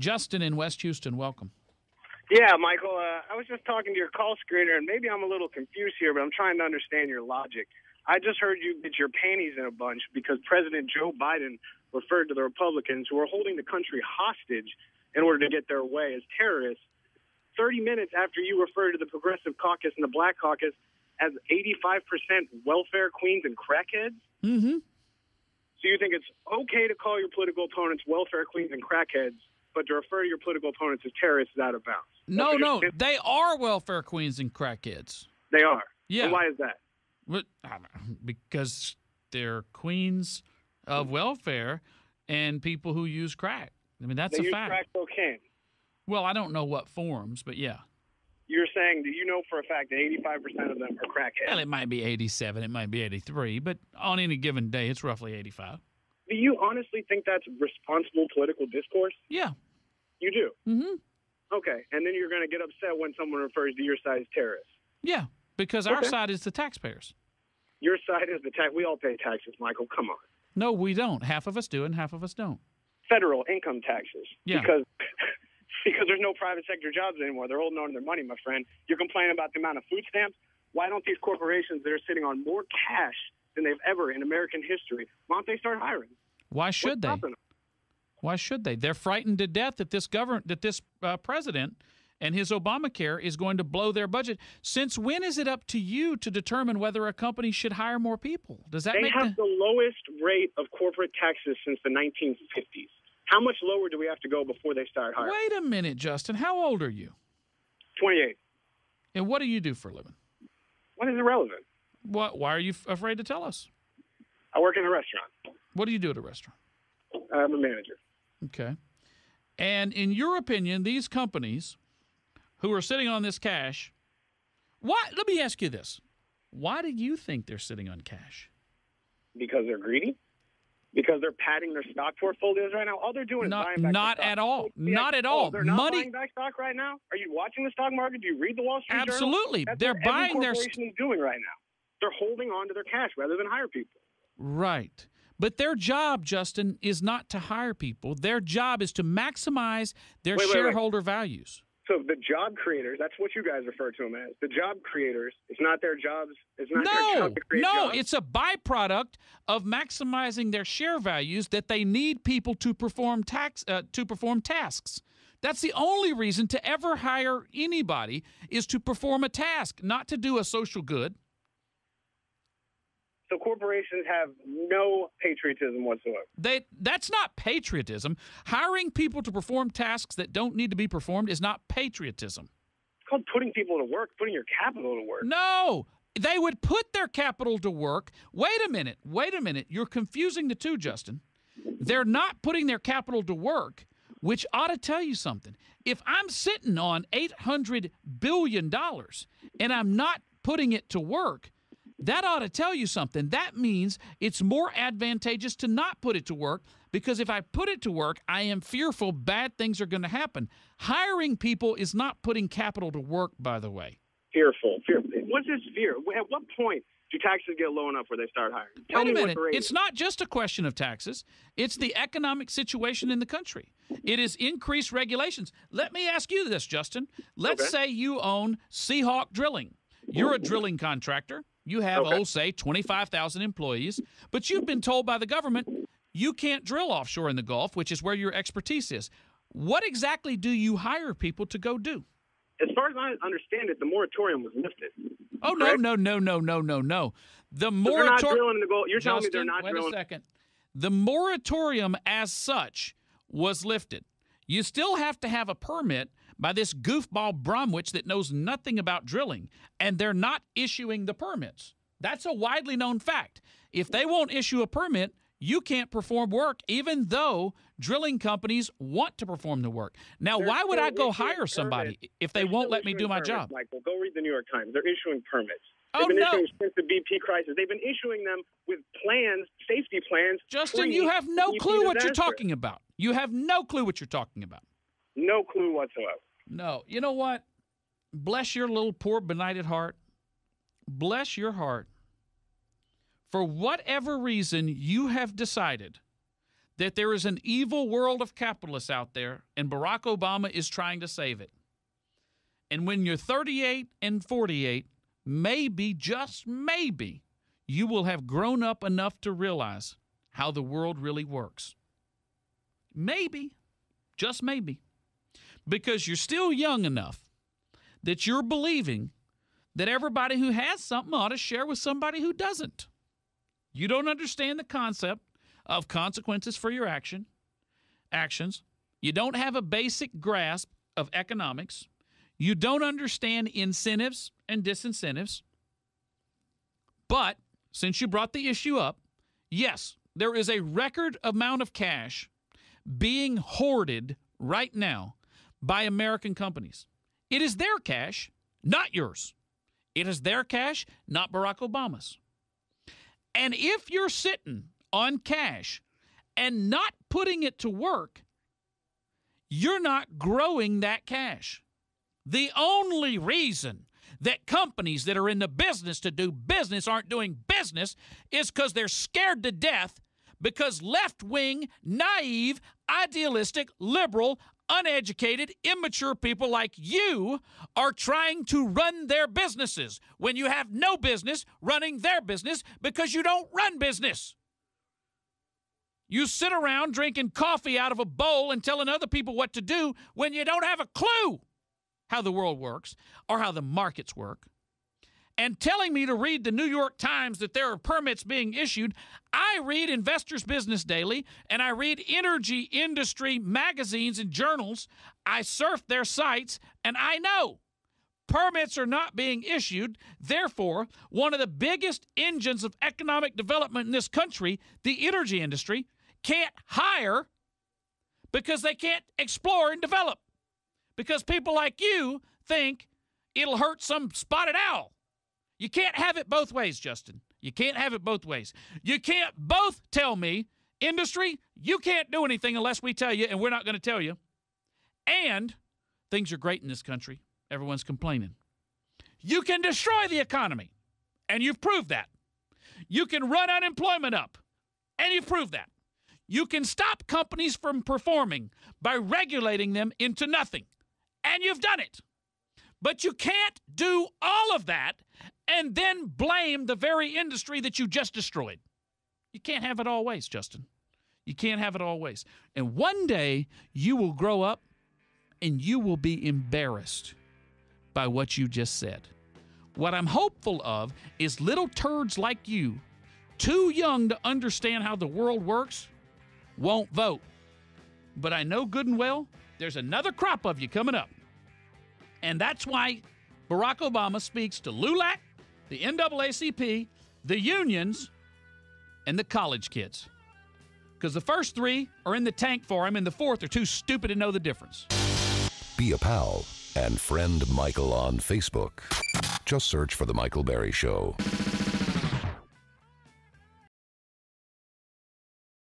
Justin in West Houston, welcome. Yeah, Michael, I was just talking to your call screener, and maybe I'm a little confused here, but I'm trying to understand your logic. I just heard you get your panties in a bunch because President Joe Biden referred to the Republicans who are holding the country hostage in order to get their way as terrorists 30 minutes after you referred to the Progressive Caucus and the Black Caucus as 85% welfare queens and crackheads? Mm-hmm. So you think it's okay to call your political opponents welfare queens and crackheads, but to refer to your political opponents as terrorists is out of bounds? No, they are welfare queens and crackheads. They are? Yeah. And why is that? Because they're queens of welfare and people who use crack. I mean, that's they a use fact. Crack cocaine. Well, I don't know what forms, but yeah. You're saying that you know for a fact that 85% of them are crackheads. Well, it might be 87, it might be 83, but on any given day, it's roughly 85. Do you honestly think that's responsible political discourse? Yeah. You do? Mm-hmm. Okay, and then you're going to get upset when someone refers to your side as terrorists. Yeah, because our side is the taxpayers. Your side is the tax. We all pay taxes, Michael. Come on. No, we don't. Half of us do and half of us don't. Federal income taxes. Yeah. Because there's no private sector jobs anymore. They're holding on to their money, my friend. You're complaining about the amount of food stamps. Why don't these corporations that are sitting on more cash than they've ever in American history, why don't they start hiring? Why should they? What's stopping them? Why should they? They're frightened to death that this president and his Obamacare is going to blow their budget. Since when is it up to you to determine whether a company should hire more people? Does that They make have the lowest rate of corporate taxes since the 1950s. How much lower do we have to go before they start hiring? Wait a minute, Justin. How old are you? 28. And what do you do for a living? What is irrelevant? Why are you afraid to tell us? I work in a restaurant. What do you do at a restaurant? I'm a manager. Okay. And in your opinion, these companies who are sitting on this cash, let me ask you this. Why do you think they're sitting on cash? Because they're greedy? Because they're padding their stock portfolios right now? All they're doing is buying back Not their stock. at all. Not at all. They're not buying back stock right now? Are you watching the stock market? Do you read the Wall Street Journal? Absolutely. That's They're what buying every their corporation is doing right now. They're holding on to their cash rather than hire people. Right. But their job, Justin, is not to hire people. Their job is to maximize their shareholder values. So the job creators, that's what you guys refer to them as. The job creators, it's not their jobs. It's not their job to create jobs. It's a byproduct of maximizing their share values that they need people to perform tasks. That's the only reason to ever hire anybody is to perform a task, not to do a social good. So corporations have no patriotism whatsoever. That's not patriotism. Hiring people to perform tasks that don't need to be performed is not patriotism. It's called putting people to work, putting your capital to work. No, they would put their capital to work. Wait a minute. You're confusing the two, Justin. They're not putting their capital to work, which ought to tell you something. If I'm sitting on $800 billion and I'm not putting it to work, that ought to tell you something. That means it's more advantageous to not put it to work because if I put it to work, I am fearful bad things are going to happen. Hiring people is not putting capital to work, by the way. Fearful. What's this fear? At what point do taxes get low enough where they start hiring? Wait a minute. It's not just a question of taxes. It's the economic situation in the country. It is increased regulations. Let me ask you this, Justin. Let's say you own Seahawk Drilling. You're a drilling contractor. You have, say, 25,000 employees, but you've been told by the government you can't drill offshore in the Gulf, which is where your expertise is. What exactly do you hire people to go do? As far as I understand it, the moratorium was lifted. Oh, correct? No. The They're not drilling in the Gulf. You're telling me they're not wait drilling. Wait a second. The moratorium as such was lifted. You still have to have a permit by this goofball Bromwich that knows nothing about drilling, and they're not issuing the permits. That's a widely known fact. If they won't issue a permit, you can't perform work, even though drilling companies want to perform the work. Now, why would I go hire somebody if they won't let me do my job? Michael, go read the New York Times. They're issuing permits. Oh, They've been no. issuing since the BP crisis. They've been issuing them with plans, safety plans. Justin, you have no clue what you're talking about. You have no clue what you're talking about. No clue whatsoever. No. You know what? Bless your little poor benighted heart. Bless your heart. For whatever reason, you have decided that there is an evil world of capitalists out there, and Barack Obama is trying to save it. And when you're 38 and 48, maybe, just maybe, you will have grown up enough to realize how the world really works. Maybe, just maybe, because you're still young enough that you're believing that everybody who has something ought to share with somebody who doesn't. You don't understand the concept of consequences for your actions. You don't have a basic grasp of economics. You don't understand incentives and disincentives. But since you brought the issue up, yes, there is a record amount of cash being hoarded right now by American companies. It is their cash, not yours. It is their cash, not Barack Obama's. And if you're sitting on cash and not putting it to work, you're not growing that cash. The only reason that companies that are in the business to do business aren't doing business is because they're scared to death because left-wing, naive, idealistic, liberal, uneducated, immature people like you are trying to run their businesses when you have no business running their business because you don't run business. You sit around drinking coffee out of a bowl and telling other people what to do when you don't have a clue how the world works or how the markets work. And telling me to read the New York Times that there are permits being issued. I read Investors Business Daily, and I read energy industry magazines and journals. I surf their sites, and I know permits are not being issued. Therefore, one of the biggest engines of economic development in this country, the energy industry, can't hire because they can't explore and develop. Because people like you think it'll hurt some spotted owl. You can't have it both ways, Justin. You can't have it both ways. You can't both tell me, industry, you can't do anything unless we tell you, and we're not going to tell you. And things are great in this country. Everyone's complaining. You can destroy the economy, and you've proved that. You can run unemployment up, and you've proved that. You can stop companies from performing by regulating them into nothing, and you've done it. But you can't do all of that and then blame the very industry that you just destroyed. You can't have it all ways, Justin. You can't have it all ways. And one day you will grow up and you will be embarrassed by what you just said. What I'm hopeful of is little turds like you, too young to understand how the world works, won't vote. But I know good and well there's another crop of you coming up. And that's why Barack Obama speaks to LULAC, the NAACP, the unions, and the college kids. Because the first three are in the tank for him, and the fourth are too stupid to know the difference. Be a pal and friend Michael on Facebook. Just search for The Michael Berry Show.